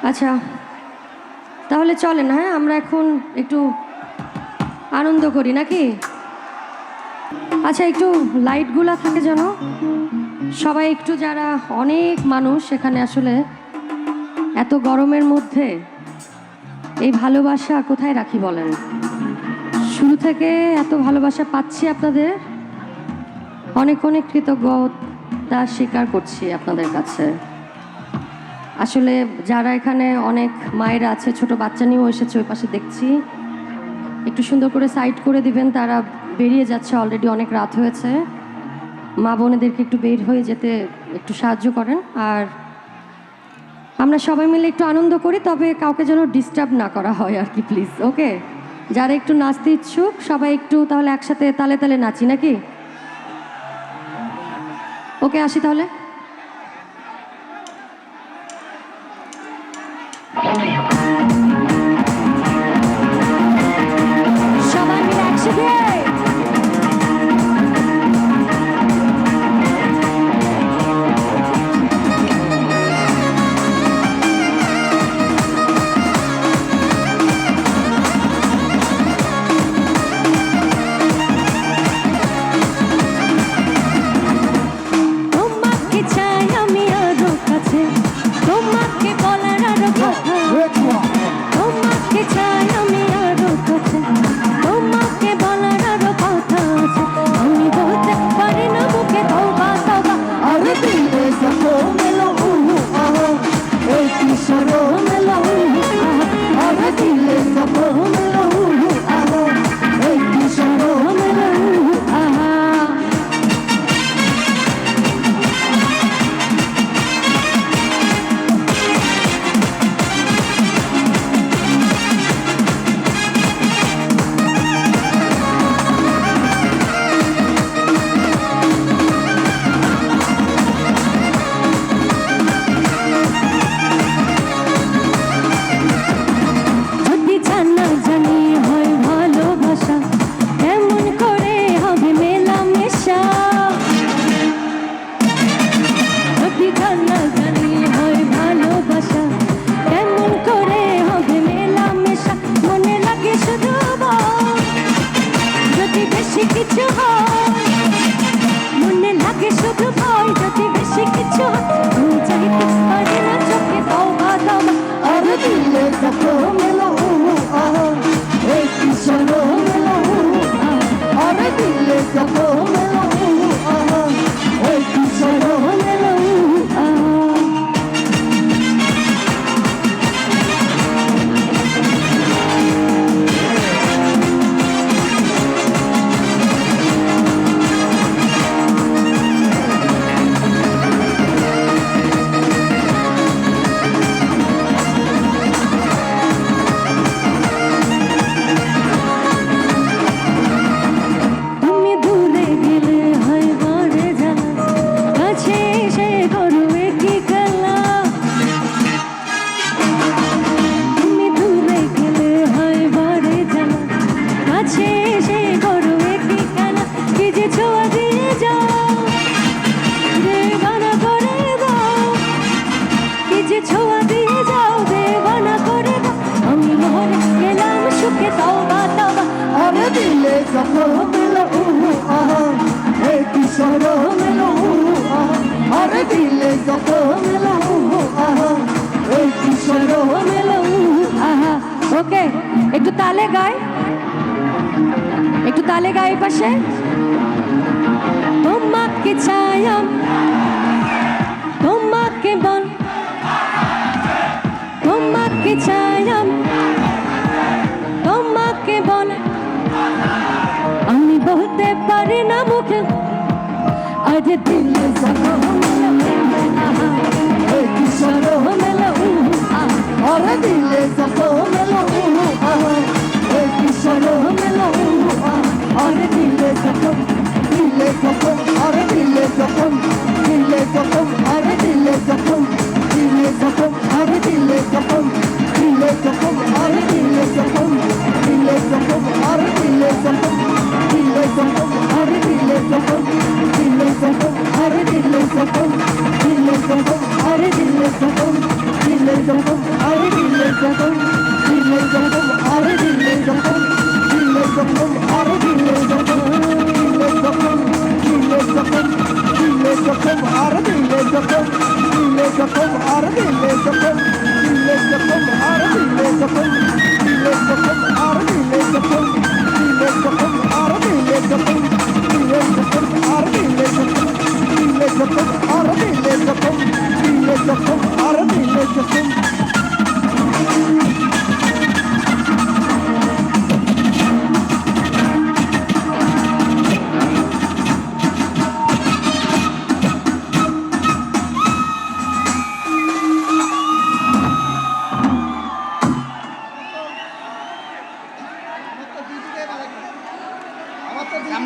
আচ্ছা, তাহলে চলেন, হ্যাঁ আমরা এখন একটু আনন্দ করি নাকি? আচ্ছা, একটু লাইটগুলা থাকে যেন, সবাই একটু, যারা অনেক মানুষ এখানে, আসলে এত গরমের মধ্যে এই ভালোবাসা কোথায় রাখি বলেন? শুরু থেকে এত ভালোবাসা পাচ্ছি আপনাদের, অনেক অনেক কৃতজ্ঞতা স্বীকার করছি আপনাদের কাছে। আসলে যারা এখানে অনেক মায়েরা আছে, ছোট বাচ্চা নিয়েও এসেছে, ওই পাশে দেখছি, একটু সুন্দর করে সাইড করে দিবেন, তারা বেরিয়ে যাচ্ছে, অলরেডি অনেক রাত হয়েছে। মা বোনেদেরকে একটু বের হয়ে যেতে একটু সাহায্য করেন, আর আমরা সবাই মিলে একটু আনন্দ করি, তবে কাউকে যেন ডিস্টার্ব না করা হয় আর কি, প্লিজ। ওকে, যারা একটু নাচতে ইচ্ছুক সবাই একটু তাহলে একসাথে তালে তালে নাচি নাকি? ওকে, আসি তাহলে। সবাই মিলে একসাথে ওকে, একটু তালে গায়, একটু তালে গায় পাশে। তোমাকে চাই, তোমাকে বল, তোমাকে চাই, তোমাকে বল, আমি বলতে পারি না মুখে, আজ দিলে अरे दिले सको मेलो ए किशोरो मेलो अरे दिले सको अरे दिले सको अरे दिले सको अरे दिले सको अरे दिले सको अरे दिले सको अरे दिले सको अरे दिले सको अरे दिले सको कसम